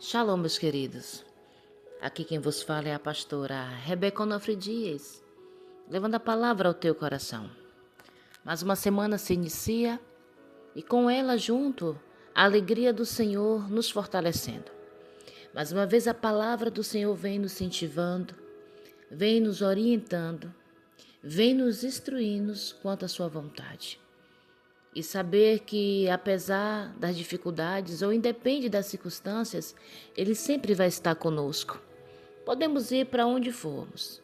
Shalom, meus queridos. Aqui quem vos fala é a pastora Rebeca Onofre Dias, levando a palavra ao teu coração. Mais uma semana se inicia e com ela junto a alegria do Senhor nos fortalecendo. Mais uma vez a palavra do Senhor vem nos incentivando, vem nos orientando, vem nos instruindo quanto à sua vontade. E saber que, apesar das dificuldades ou independe das circunstâncias, Ele sempre vai estar conosco. Podemos ir para onde formos.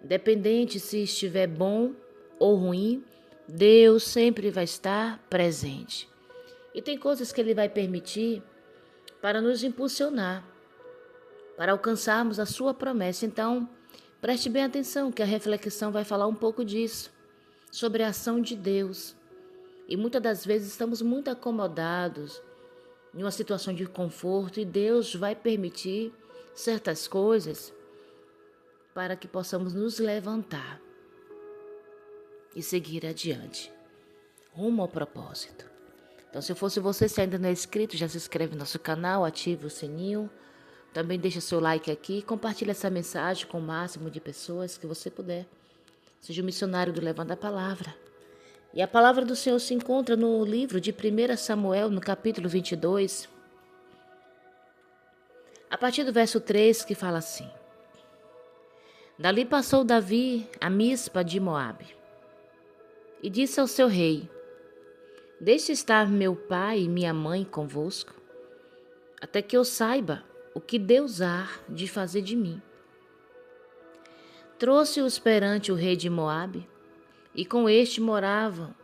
Independente se estiver bom ou ruim, Deus sempre vai estar presente. E tem coisas que Ele vai permitir para nos impulsionar, para alcançarmos a sua promessa. Então, preste bem atenção que a reflexão vai falar um pouco disso, sobre a ação de Deus. E muitas das vezes estamos muito acomodados em uma situação de conforto e Deus vai permitir certas coisas para que possamos nos levantar e seguir adiante, rumo ao propósito. Então, se eu fosse você, se ainda não é inscrito, já se inscreve no nosso canal, ative o sininho, também deixa seu like aqui e compartilha essa mensagem com o máximo de pessoas que você puder. Seja o missionário do Levando a Palavra. E a palavra do Senhor se encontra no livro de 1 Samuel, no capítulo 22, a partir do verso 3, que fala assim: Dali passou Davi a Mispa de Moabe, e disse ao seu rei: Deixe estar meu pai e minha mãe convosco, até que eu saiba o que Deus há de fazer de mim. Trouxe-os perante o rei de Moabe, e com este moraram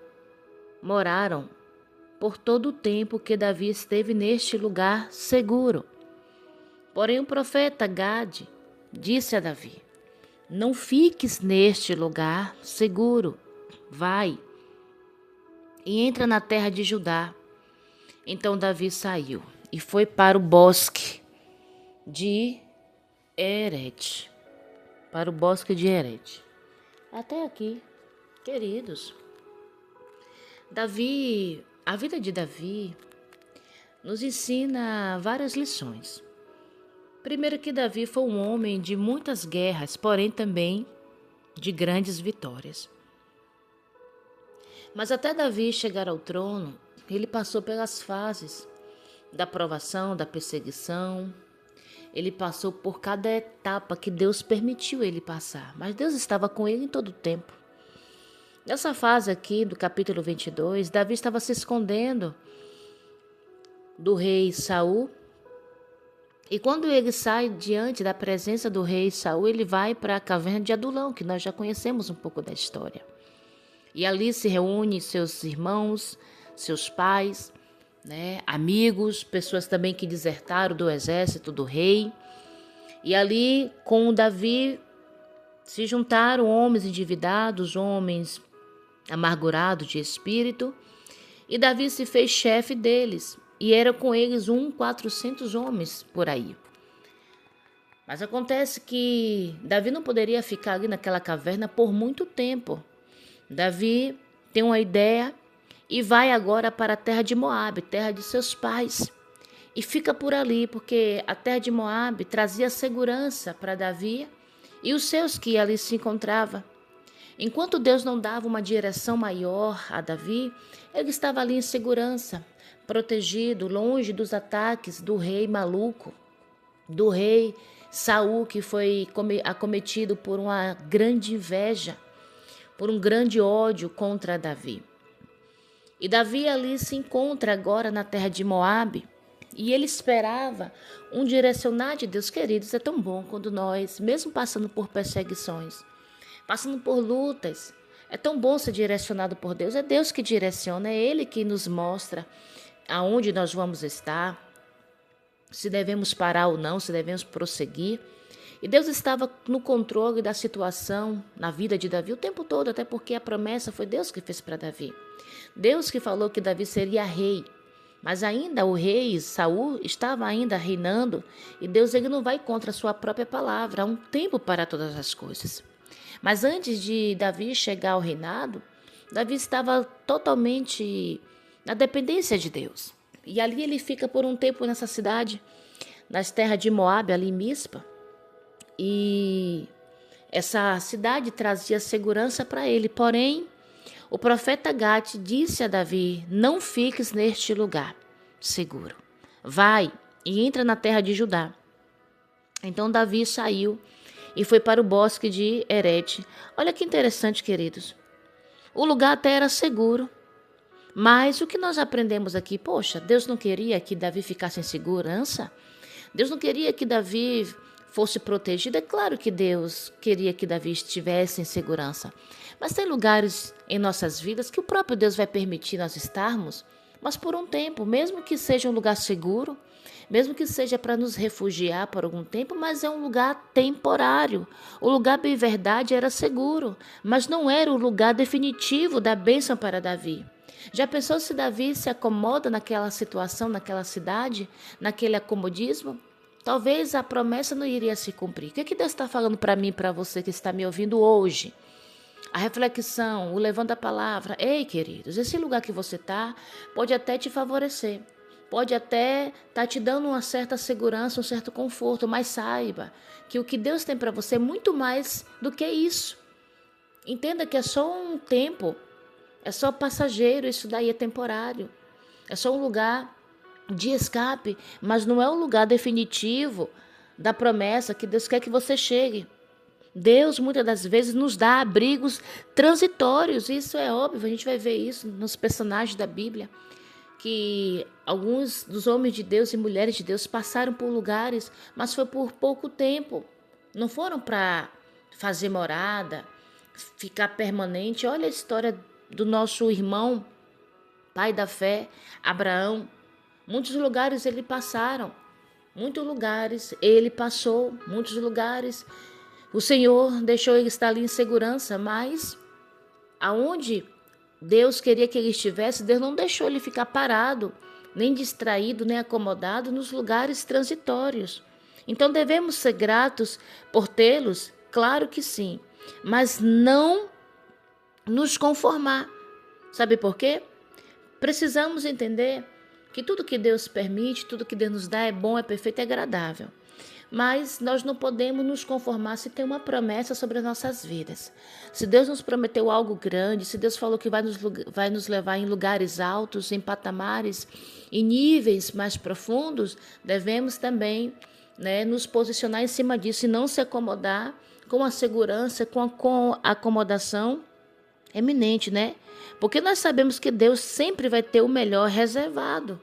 por todo o tempo que Davi esteve neste lugar seguro. Porém o profeta Gade disse a Davi: Não fiques neste lugar seguro, vai e entra na terra de Judá. Então Davi saiu e foi para o bosque de Herete. Para o bosque de Herete. Até aqui, queridos, a vida de Davi nos ensina várias lições. Primeiro que Davi foi um homem de muitas guerras, porém também de grandes vitórias. Mas até Davi chegar ao trono, ele passou pelas fases da provação, da perseguição. Ele passou por cada etapa que Deus permitiu ele passar, mas Deus estava com ele em todo o tempo. Nessa fase aqui do capítulo 22, Davi estava se escondendo do rei Saul. E quando ele sai diante da presença do rei Saul, ele vai para a caverna de Adulão, que nós já conhecemos um pouco da história. E ali se reúne seus irmãos, seus pais, amigos, pessoas também que desertaram do exército do rei. E ali com Davi se juntaram homens endividados, homens amargurados de espírito. E Davi se fez chefe deles. E era com eles 400 homens por aí. Mas acontece que Davi não poderia ficar ali naquela caverna por muito tempo. Davi tem uma ideia e vai agora para a terra de Moabe, terra de seus pais. E fica por ali, porque a terra de Moabe trazia segurança para Davi e os seus que ali se encontravam. Enquanto Deus não dava uma direção maior a Davi, ele estava ali em segurança, protegido, longe dos ataques do rei maluco, do rei Saul, que foi acometido por uma grande inveja, por um grande ódio contra Davi. E Davi ali se encontra agora na terra de Moabe, e ele esperava um direcionar de Deus. Queridos, é tão bom quando nós, mesmo passando por perseguições, passando por lutas, é tão bom ser direcionado por Deus. É Deus que direciona, é Ele que nos mostra aonde nós vamos estar, se devemos parar ou não, se devemos prosseguir. E Deus estava no controle da situação na vida de Davi o tempo todo, até porque a promessa foi Deus que fez para Davi. Deus que falou que Davi seria rei, mas ainda o rei Saul estava ainda reinando, e Deus ele não vai contra a sua própria palavra, há um tempo para todas as coisas. Mas antes de Davi chegar ao reinado, Davi estava totalmente na dependência de Deus. E ali ele fica por um tempo nessa cidade, nas terras de Moabe, ali em Mispa, e essa cidade trazia segurança para ele. Porém, o profeta Gate disse a Davi: não fiques neste lugar seguro. Vai e entra na terra de Judá. Então Davi saiu e foi para o bosque de Herete. Olha que interessante, queridos. O lugar até era seguro, mas o que nós aprendemos aqui? Poxa, Deus não queria que Davi ficasse em segurança? Deus não queria que Davi fosse protegido? É claro que Deus queria que Davi estivesse em segurança. Mas tem lugares em nossas vidas que o próprio Deus vai permitir nós estarmos, mas por um tempo, mesmo que seja um lugar seguro, mesmo que seja para nos refugiar por algum tempo, mas é um lugar temporário. O lugar, bem verdade, era seguro, mas não era o lugar definitivo da bênção para Davi. Já pensou se Davi se acomoda naquela situação, naquela cidade, naquele acomodismo? Talvez a promessa não iria se cumprir. O que Deus está falando para mim e para você que está me ouvindo hoje? A reflexão, o levando a palavra. Ei, queridos, esse lugar que você está pode até te favorecer. Pode até estar te dando uma certa segurança, um certo conforto, mas saiba que o que Deus tem para você é muito mais do que isso. Entenda que é só um tempo, é só passageiro, isso daí é temporário. É só um lugar de escape, mas não é o lugar definitivo da promessa que Deus quer que você chegue. Deus muitas das vezes nos dá abrigos transitórios, isso é óbvio, a gente vai ver isso nos personagens da Bíblia, que alguns dos homens de Deus e mulheres de Deus passaram por lugares, mas foi por pouco tempo, não foram para fazer morada, ficar permanente. Olha a história do nosso irmão, pai da fé, Abraão. Muitos lugares ele passaram, muitos lugares ele passou, muitos lugares o Senhor deixou ele estar ali em segurança, mas aonde Deus queria que ele estivesse, Deus não deixou ele ficar parado, nem distraído, nem acomodado nos lugares transitórios. Então devemos ser gratos por tê-los? Claro que sim, mas não nos conformar. Sabe por quê? Precisamos entender que tudo que Deus permite, tudo que Deus nos dá é bom, é perfeito, é agradável. Mas nós não podemos nos conformar se tem uma promessa sobre as nossas vidas. Se Deus nos prometeu algo grande, se Deus falou que vai nos levar em lugares altos, em patamares, em níveis mais profundos, devemos também, nos posicionar em cima disso e não se acomodar com a segurança, com a acomodação eminente, Porque nós sabemos que Deus sempre vai ter o melhor reservado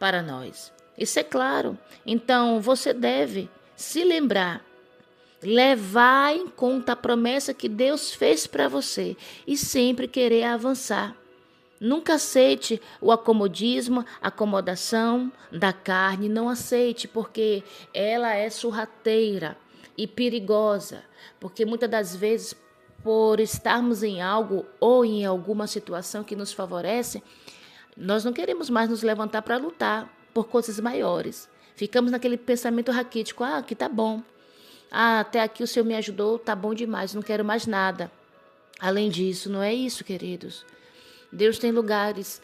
para nós. Isso é claro. Então, você deve se lembrar, levar em conta a promessa que Deus fez para você e sempre querer avançar. Nunca aceite o acomodismo, a acomodação da carne, não aceite, porque ela é sorrateira e perigosa, porque muitas das vezes, por estarmos em algo ou em alguma situação que nos favorece, nós não queremos mais nos levantar para lutar por coisas maiores. Ficamos naquele pensamento raquítico, aqui tá bom. Até aqui o Senhor me ajudou, tá bom demais, não quero mais nada. Além disso, não é isso, queridos. Deus tem lugares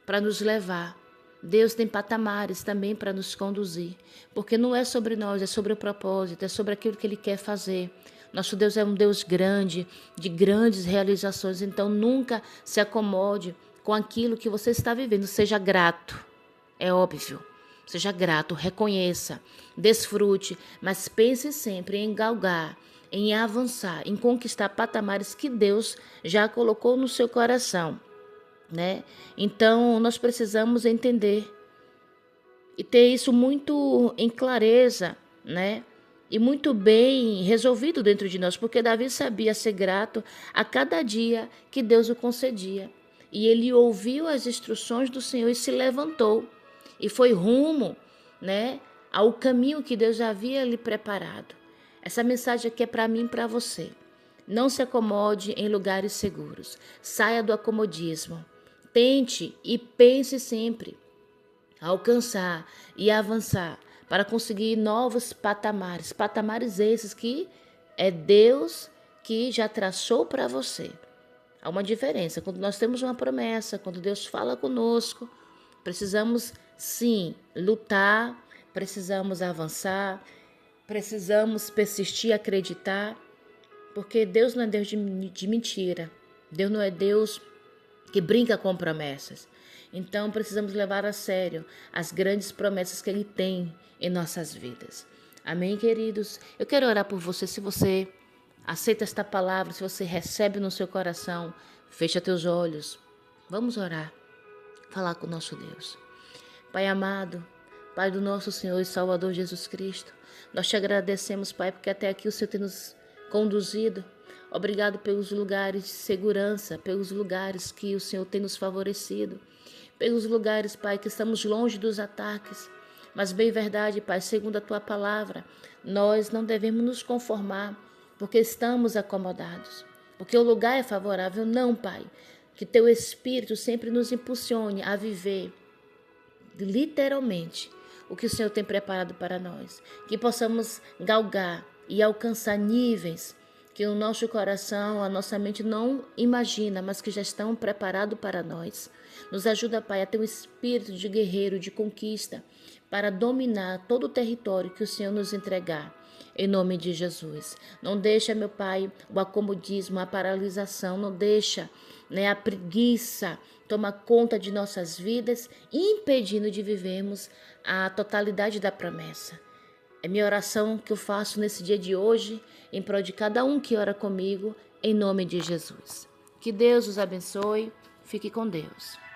para nos levar. Deus tem patamares também para nos conduzir. Porque não é sobre nós, é sobre o propósito, é sobre aquilo que Ele quer fazer. Nosso Deus é um Deus grande, de grandes realizações. Então, nunca se acomode com aquilo que você está vivendo. Seja grato, é óbvio. Seja grato, reconheça, desfrute, mas pense sempre em galgar, em avançar, em conquistar patamares que Deus já colocou no seu coração, Então, nós precisamos entender e ter isso muito em clareza, E muito bem resolvido dentro de nós, porque Davi sabia ser grato a cada dia que Deus o concedia. E ele ouviu as instruções do Senhor e se levantou. E foi rumo, ao caminho que Deus já havia lhe preparado. Essa mensagem aqui é para mim e para você. Não se acomode em lugares seguros. Saia do acomodismo. Tente e pense sempre alcançar e avançar para conseguir novos patamares. Patamares esses que é Deus que já traçou para você. Há uma diferença. Quando nós temos uma promessa, quando Deus fala conosco, precisamos sim lutar, precisamos avançar, precisamos persistir, acreditar, porque Deus não é Deus de mentira. Deus não é Deus que brinca com promessas. Então precisamos levar a sério as grandes promessas que Ele tem em nossas vidas. Amém, queridos? Eu quero orar por você. Se você aceita esta palavra, se você recebe no seu coração, fecha teus olhos. Vamos orar, falar com o nosso Deus. Pai amado, Pai do nosso Senhor e Salvador Jesus Cristo, nós te agradecemos, Pai, porque até aqui o Senhor tem nos conduzido. Obrigado pelos lugares de segurança, pelos lugares que o Senhor tem nos favorecido, pelos lugares, Pai, que estamos longe dos ataques. Mas bem verdade, Pai, segundo a Tua palavra, nós não devemos nos conformar porque estamos acomodados, porque o lugar é favorável. Não, Pai, que Teu Espírito sempre nos impulsione a viver literalmente o que o Senhor tem preparado para nós, que possamos galgar e alcançar níveis que o nosso coração, a nossa mente não imagina, mas que já estão preparados para nós. Nos ajuda, Pai, a ter um espírito de guerreiro, de conquista, para dominar todo o território que o Senhor nos entregar. Em nome de Jesus. Não deixa, meu Pai, o acomodismo, a paralisação, não deixa, a preguiça tomar conta de nossas vidas, impedindo de vivermos a totalidade da promessa. É minha oração que eu faço nesse dia de hoje, em prol de cada um que ora comigo, em nome de Jesus. Que Deus os abençoe. Fique com Deus.